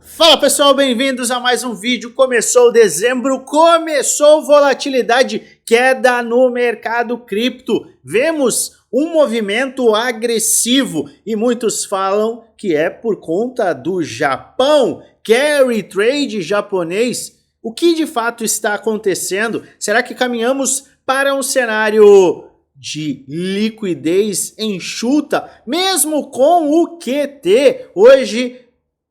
Fala pessoal, bem-vindos a mais um vídeo. Começou dezembro, começou volatilidade, queda no mercado cripto. Vemos um movimento agressivo e muitos falam que é por conta do Japão, carry trade japonês. O que de fato está acontecendo? Será que caminhamos para um cenário de liquidez enxuta, mesmo com o QT? Hoje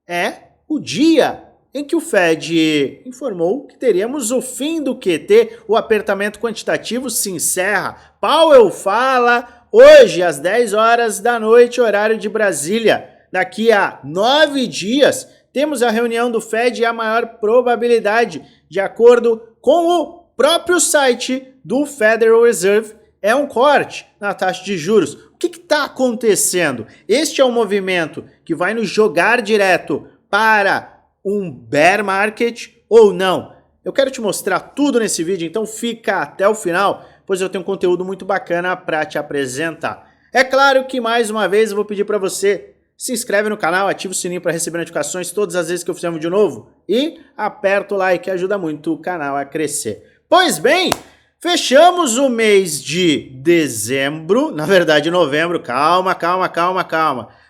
é o dia em que o Fed informou que teríamos o fim do QT, o apertamento quantitativo se encerra. Powell fala hoje às 10 horas da noite, horário de Brasília. Daqui a 9 dias temos a reunião do Fed e a maior probabilidade, de acordo com o próprio site do Federal Reserve, é um corte na taxa de juros. O que está acontecendo? Este é um movimento que vai nos jogar direto para um bear market ou não? Eu quero te mostrar tudo nesse vídeo, então fica até o final, pois eu tenho um conteúdo muito bacana para te apresentar. É claro que mais uma vez eu vou pedir para você se inscreve no canal, ativa o sininho para receber notificações todas as vezes que eu fizer um vídeo novo e aperta o like que ajuda muito o canal a crescer. Pois bem, fechamos o mês de dezembro, na verdade novembro, calma.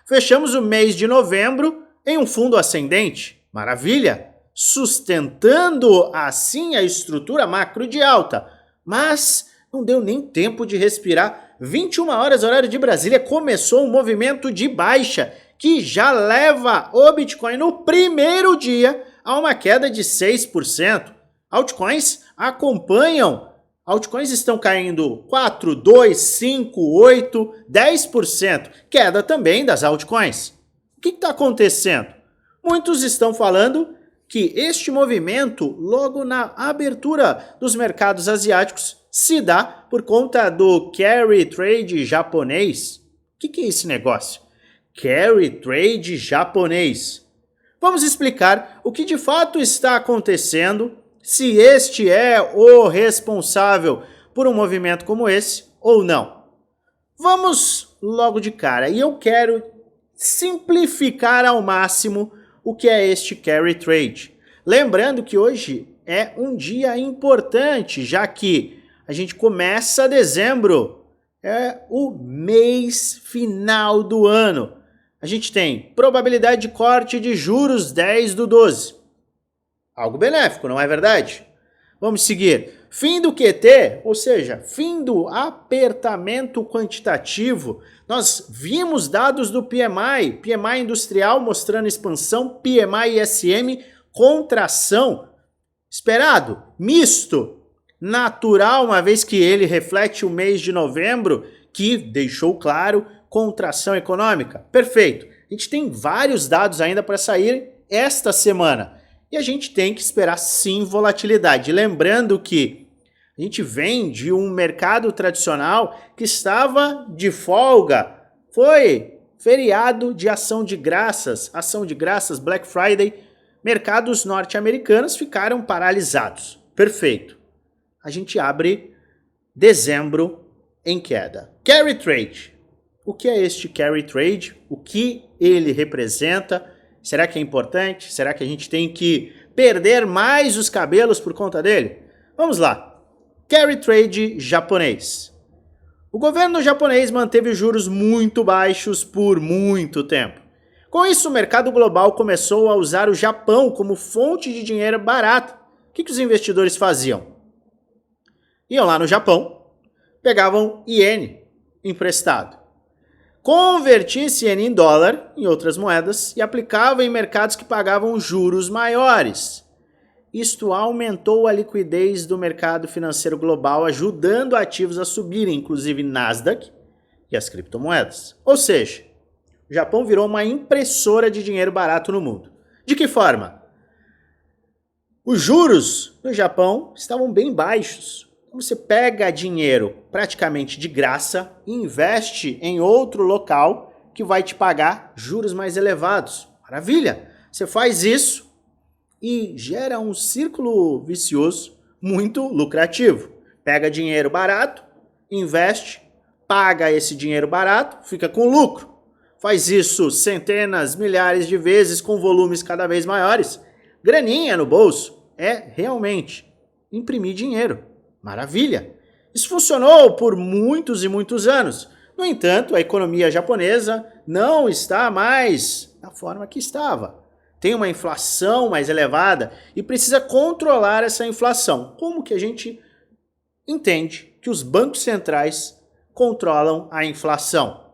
Fechamos o mês de novembro em um fundo ascendente, maravilha, sustentando assim a estrutura macro de alta, mas não deu nem tempo de respirar. 21 horas horário de Brasília começou um movimento de baixa que já leva o Bitcoin no primeiro dia a uma queda de 6%. Altcoins acompanham. Altcoins estão caindo 4, 2, 5, 8, 10%. Queda também das altcoins. O que está acontecendo? Muitos estão falando que este movimento, logo na abertura dos mercados asiáticos, se dá por conta do carry trade japonês. O que é esse negócio? Carry trade japonês. Vamos explicar o que de fato está acontecendo, se este é o responsável por um movimento como esse ou não. Vamos logo de cara, e eu quero simplificar ao máximo o que é este carry trade. Lembrando que hoje é um dia importante, já que a gente começa dezembro, é o mês final do ano. A gente tem probabilidade de corte de juros 10/12. Algo benéfico, não é verdade? Vamos seguir. Fim do QT, ou seja, fim do apertamento quantitativo. Nós vimos dados do PMI industrial mostrando expansão, PMI ISM contração. Esperado, misto, natural, uma vez que ele reflete o mês de novembro, que deixou claro contração econômica. Perfeito. A gente tem vários dados ainda para sair esta semana. E a gente tem que esperar sim volatilidade. Lembrando que a gente vem de um mercado tradicional que estava de folga. Foi feriado de ação de graças, Black Friday. Mercados norte-americanos ficaram paralisados. Perfeito. A gente abre dezembro em queda. Carry trade. O que é este carry trade? O que ele representa? Será que é importante? Será que a gente tem que perder mais os cabelos por conta dele? Vamos lá. Carry trade japonês. O governo japonês manteve juros muito baixos por muito tempo. Com isso, o mercado global começou a usar o Japão como fonte de dinheiro barato. O que os investidores faziam? Iam lá no Japão, pegavam iene emprestado. Convertia esse iene em dólar, em outras moedas, e aplicava em mercados que pagavam juros maiores. Isto aumentou a liquidez do mercado financeiro global, ajudando ativos a subirem, inclusive Nasdaq e as criptomoedas. Ou seja, o Japão virou uma impressora de dinheiro barato no mundo. De que forma? Os juros no Japão estavam bem baixos. Você pega dinheiro praticamente de graça e investe em outro local que vai te pagar juros mais elevados. Maravilha! Você faz isso e gera um círculo vicioso muito lucrativo. Pega dinheiro barato, investe, paga esse dinheiro barato, fica com lucro. faz isso centenas, milhares de vezes com volumes cada vez maiores. Graninha no bolso é realmente imprimir dinheiro. Maravilha! Isso funcionou por muitos e muitos anos. No entanto, a economia japonesa não está mais da forma que estava. Tem uma inflação mais elevada e precisa controlar essa inflação. Como que a gente entende que os bancos centrais controlam a inflação?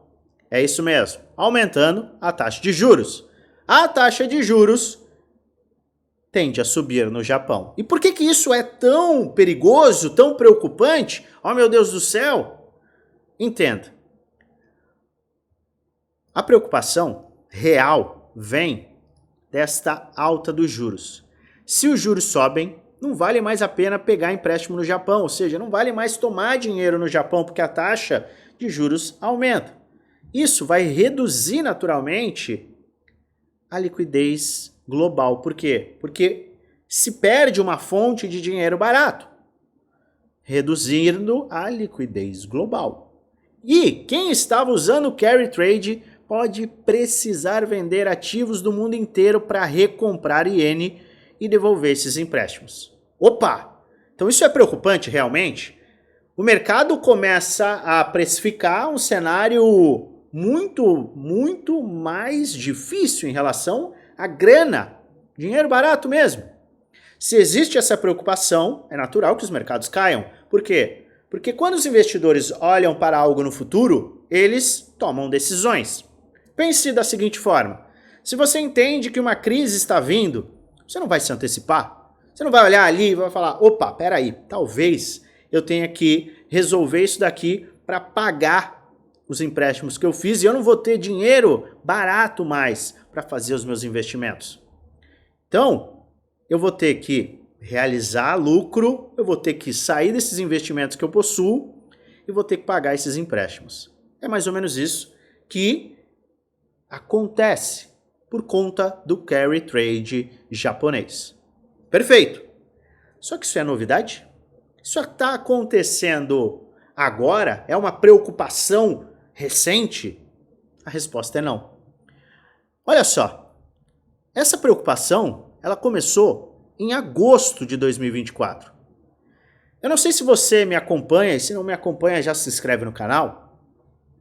É isso mesmo, aumentando a taxa de juros. A taxa de juros tende a subir no Japão. E por que que isso é tão perigoso, tão preocupante? Oh, meu Deus do céu! Entenda. A preocupação real vem desta alta dos juros. Se os juros sobem, não vale mais a pena pegar empréstimo no Japão, ou seja, não vale mais tomar dinheiro no Japão porque a taxa de juros aumenta. Isso vai reduzir naturalmente a liquidez global. Por quê? Porque se perde uma fonte de dinheiro barato, reduzindo a liquidez global. E quem estava usando o carry trade pode precisar vender ativos do mundo inteiro para recomprar iene e devolver esses empréstimos. Opa! Então isso é preocupante realmente? O mercado começa a precificar um cenário muito mais difícil em relação à grana, dinheiro barato mesmo. Se existe essa preocupação, é natural que os mercados caiam. Por quê? Porque quando os investidores olham para algo no futuro, eles tomam decisões. Pense da seguinte forma: se você entende que uma crise está vindo, você não vai se antecipar. Você não vai olhar ali e vai falar, opa, peraí, talvez eu tenha que resolver isso daqui para pagar os empréstimos que eu fiz e eu não vou ter dinheiro barato mais para fazer os meus investimentos. Então, eu vou ter que realizar lucro, eu vou ter que sair desses investimentos que eu possuo e vou ter que pagar esses empréstimos. É mais ou menos isso que acontece por conta do carry trade japonês. Perfeito! Só que isso é novidade? Isso está acontecendo agora? É uma preocupação recente? A resposta é não. Olha só, essa preocupação ela começou em agosto de 2024. Eu não sei se você me acompanha, e se não me acompanha já se inscreve no canal.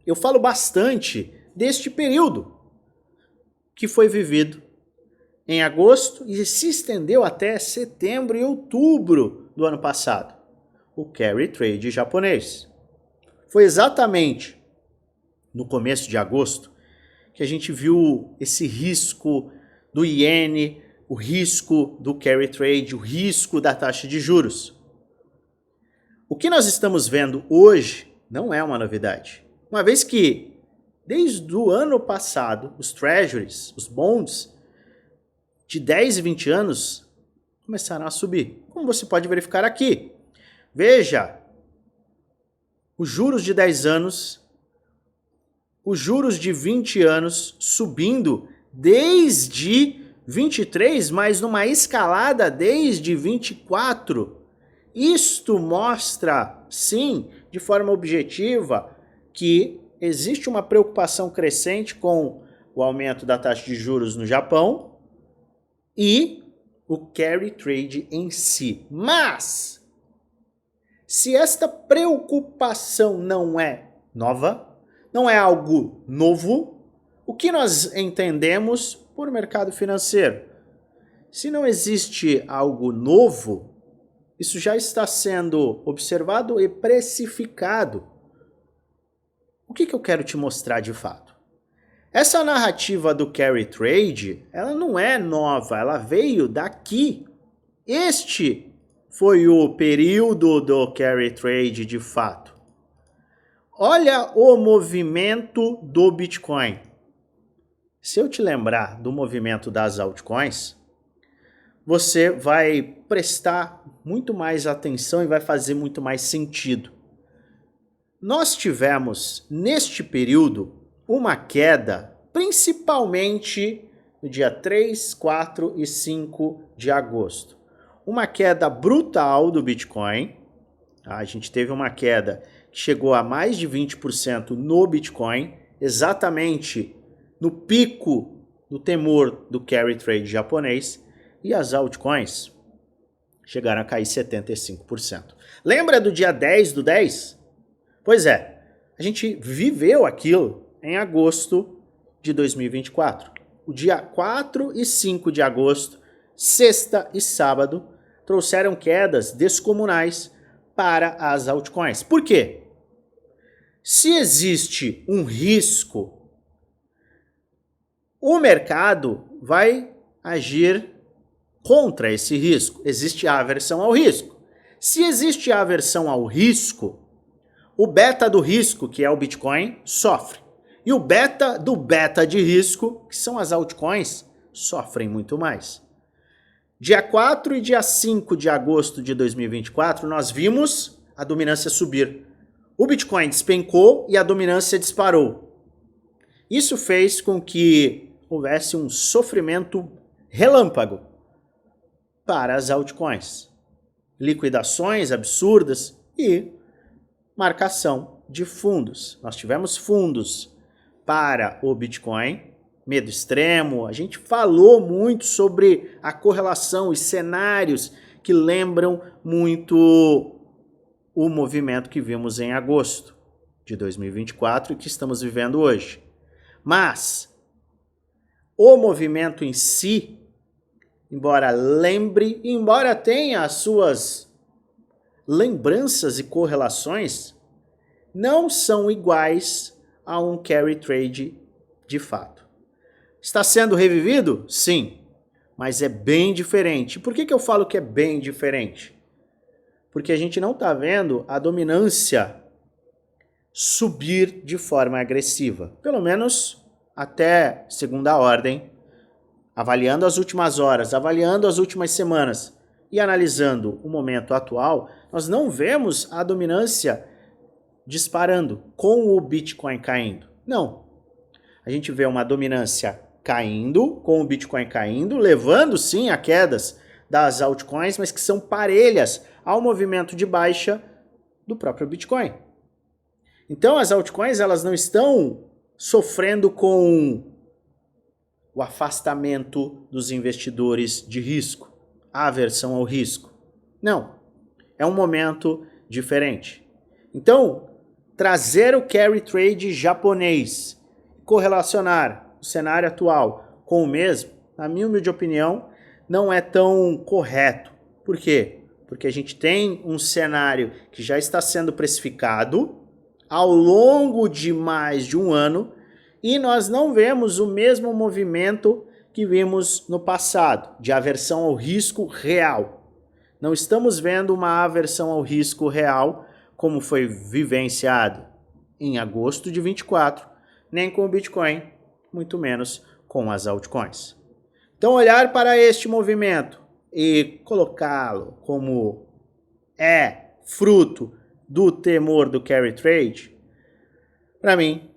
Eu falo bastante deste período que foi vivido em agosto e se estendeu até setembro e outubro do ano passado. O carry trade japonês. Foi exatamente no começo de agosto que a gente viu esse risco do iene, o risco do carry trade, o risco da taxa de juros. O que nós estamos vendo hoje não é uma novidade. Uma vez que, desde o ano passado, os treasuries, os bonds, de 10 e 20 anos, começaram a subir. Como você pode verificar aqui. Veja, os juros de 10 anos, os juros de 20 anos subindo desde 23, mas numa escalada desde 24. Isto mostra, sim, de forma objetiva, que existe uma preocupação crescente com o aumento da taxa de juros no Japão e o carry trade em si. Mas, se esta preocupação não é nova, não é algo novo, o que nós entendemos por mercado financeiro? Se não existe algo novo, isso já está sendo observado e precificado. O que eu quero te mostrar de fato? Essa narrativa do carry trade, ela não é nova, ela veio daqui. Este foi o período do carry trade de fato. Olha o movimento do Bitcoin. Se eu te lembrar do movimento das altcoins, você vai prestar muito mais atenção e vai fazer muito mais sentido. Nós tivemos, neste período, uma queda, principalmente no dia 3, 4 e 5 de agosto. Uma queda brutal do Bitcoin. A gente teve uma queda que chegou a mais de 20% no Bitcoin, exatamente no pico do temor do carry trade japonês, e as altcoins chegaram a cair 75%. Lembra do dia 10 do 10? Pois é, a gente viveu aquilo em agosto de 2024. O dia 4 e 5 de agosto, sexta e sábado, trouxeram quedas descomunais para as altcoins. Por quê? Se existe um risco, o mercado vai agir contra esse risco. Existe a aversão ao risco. Se existe a aversão ao risco, o beta do risco, que é o Bitcoin, sofre. E o beta do beta de risco, que são as altcoins, sofrem muito mais. Dia 4 e dia 5 de agosto de 2024, nós vimos a dominância subir. O Bitcoin despencou e a dominância disparou. Isso fez com que houvesse um sofrimento relâmpago para as altcoins. Liquidações absurdas e marcação de fundos. Nós tivemos fundos para o Bitcoin, medo extremo. A gente falou muito sobre a correlação e cenários que lembram muito o movimento que vimos em agosto de 2024 e que estamos vivendo hoje. Mas o movimento em si, embora tenha as suas lembranças e correlações, não são iguais a um carry trade de fato. Está sendo revivido? Sim, mas é bem diferente. Por que eu falo que é bem diferente? Porque a gente não está vendo a dominância subir de forma agressiva. Pelo menos até segunda ordem, avaliando as últimas horas, avaliando as últimas semanas e analisando o momento atual, nós não vemos a dominância disparando com o Bitcoin caindo. Não. A gente vê uma dominância caindo, com o Bitcoin caindo, levando sim a quedas das altcoins, mas que são parelhas ao movimento de baixa do próprio Bitcoin. Então as altcoins elas não estão sofrendo com o afastamento dos investidores de risco, a aversão ao risco. Não, é um momento diferente. Então, trazer o carry trade japonês, correlacionar o cenário atual com o mesmo, na minha humilde opinião, não é tão correto. Por quê? Porque a gente tem um cenário que já está sendo precificado ao longo de mais de um ano e nós não vemos o mesmo movimento que vimos no passado, de aversão ao risco real. Não estamos vendo uma aversão ao risco real como foi vivenciado em agosto de 24, nem com o Bitcoin, muito menos com as altcoins. Então olhar para este movimento e colocá-lo como fruto do temor do carry trade, para mim,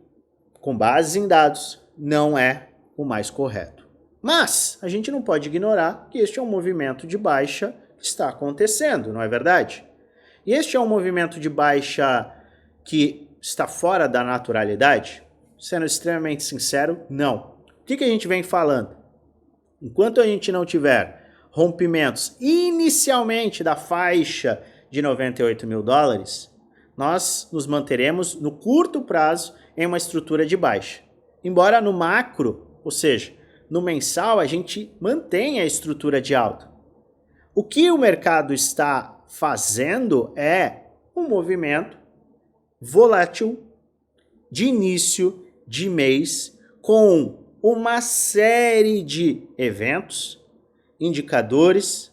com base em dados, não é o mais correto. Mas a gente não pode ignorar que este é um movimento de baixa que está acontecendo, não é verdade? E este é um movimento de baixa que está fora da naturalidade? Sendo extremamente sincero, não. O que a gente vem falando? Enquanto a gente não tiver rompimentos inicialmente da faixa de 98 mil dólares, nós nos manteremos no curto prazo em uma estrutura de baixa. Embora no macro, ou seja, no mensal, a gente mantenha a estrutura de alta. O que o mercado está fazendo é um movimento volátil de início de mês com uma série de eventos, indicadores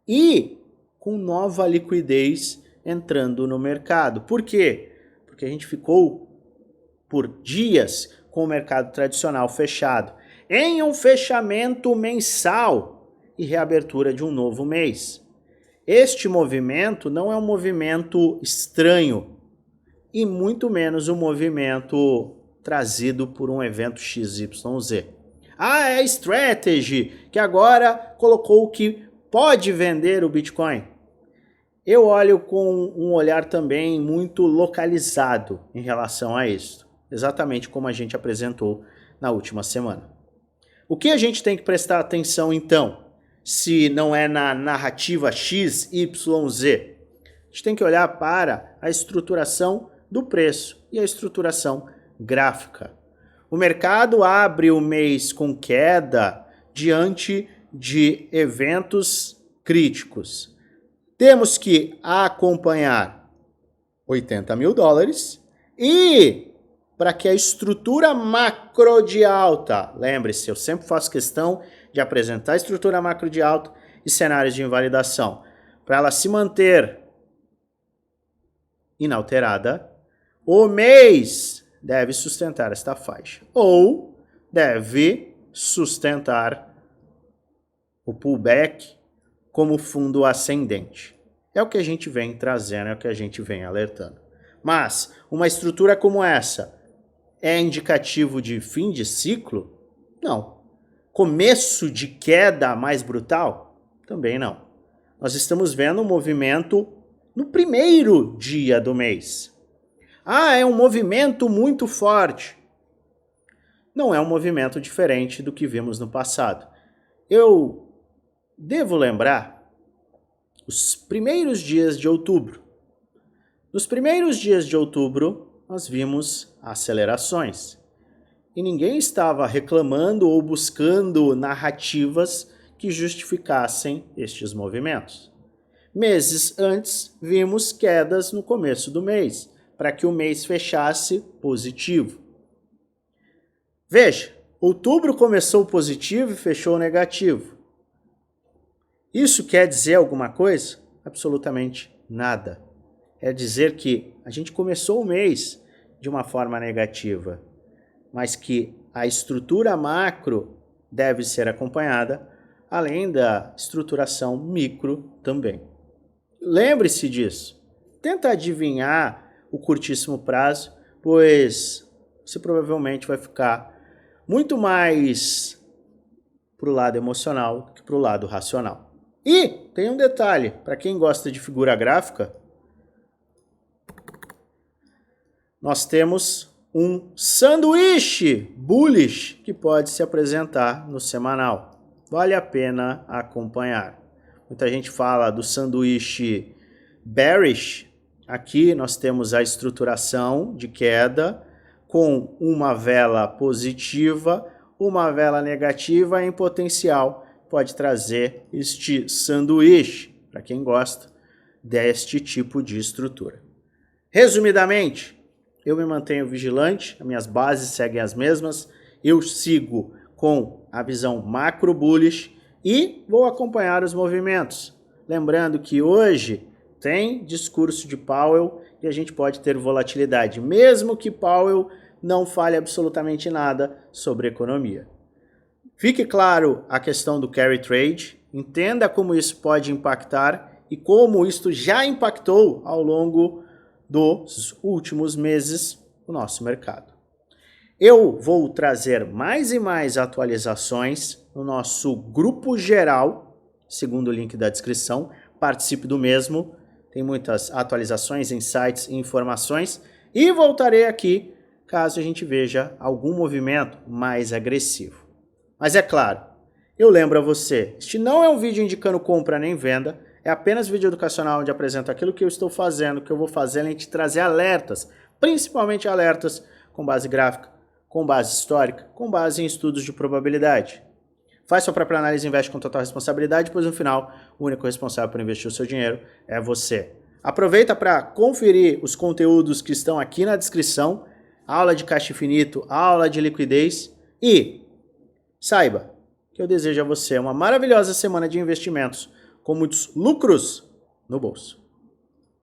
e com nova liquidez entrando no mercado. Por quê? Porque a gente ficou por dias com o mercado tradicional fechado, em um fechamento mensal e reabertura de um novo mês. Este movimento não é um movimento estranho e muito menos um movimento trazido por um evento XYZ. É a Strategy que agora colocou que pode vender o Bitcoin. Eu olho com um olhar também muito localizado em relação a isso, exatamente como a gente apresentou na última semana. O que a gente tem que prestar atenção então, se não é na narrativa X, Y, Z? A gente tem que olhar para a estruturação do preço e a estruturação gráfica. O mercado abre o mês com queda diante de eventos críticos. Temos que acompanhar 80 mil dólares e para que a estrutura macro de alta, lembre-se, eu sempre faço questão de apresentar a estrutura macro de alta e cenários de invalidação, para ela se manter inalterada, o mês deve sustentar esta faixa, ou deve sustentar o pullback como fundo ascendente. É o que a gente vem trazendo, é o que a gente vem alertando. Mas uma estrutura como essa é indicativo de fim de ciclo? Não. Começo de queda mais brutal? Também não. Nós estamos vendo um movimento no primeiro dia do mês. É um movimento muito forte. Não é um movimento diferente do que vimos no passado. Eu devo lembrar os primeiros dias de outubro. Nos primeiros dias de outubro, nós vimos acelerações. E ninguém estava reclamando ou buscando narrativas que justificassem estes movimentos. Meses antes, vimos quedas no começo do mês, para que o mês fechasse positivo. Veja, outubro começou positivo e fechou negativo. Isso quer dizer alguma coisa? Absolutamente nada. É dizer que a gente começou o mês de uma forma negativa, mas que a estrutura macro deve ser acompanhada, além da estruturação micro também. Lembre-se disso. Tenta adivinhar o curtíssimo prazo, pois você provavelmente vai ficar muito mais para o lado emocional do que para o lado racional. E tem um detalhe, para quem gosta de figura gráfica, nós temos um sanduíche bullish que pode se apresentar no semanal. Vale a pena acompanhar. Muita gente fala do sanduíche bearish. Aqui nós temos a estruturação de queda com uma vela positiva, uma vela negativa em potencial. Pode trazer este sanduíche para quem gosta deste tipo de estrutura. Resumidamente, eu me mantenho vigilante, as minhas bases seguem as mesmas, eu sigo com a visão macro bullish e vou acompanhar os movimentos. Lembrando que hoje tem discurso de Powell e a gente pode ter volatilidade, mesmo que Powell não fale absolutamente nada sobre economia. Fique claro a questão do carry trade, entenda como isso pode impactar e como isto já impactou ao longo dos últimos meses no nosso mercado. Eu vou trazer mais e mais atualizações no nosso grupo geral, segundo o link da descrição, participe do mesmo, tem muitas atualizações, insights e informações, e voltarei aqui caso a gente veja algum movimento mais agressivo. Mas é claro, eu lembro a você, este não é um vídeo indicando compra nem venda, é apenas vídeo educacional onde apresento aquilo que eu estou fazendo, o que eu vou fazer, além de trazer alertas, principalmente alertas com base gráfica, com base histórica, com base em estudos de probabilidade. Faz sua própria análise e investe com total responsabilidade, pois no final, o único responsável por investir o seu dinheiro é você. Aproveita para conferir os conteúdos que estão aqui na descrição, aula de caixa infinito, aula de liquidez e saiba que eu desejo a você uma maravilhosa semana de investimentos com muitos lucros no bolso.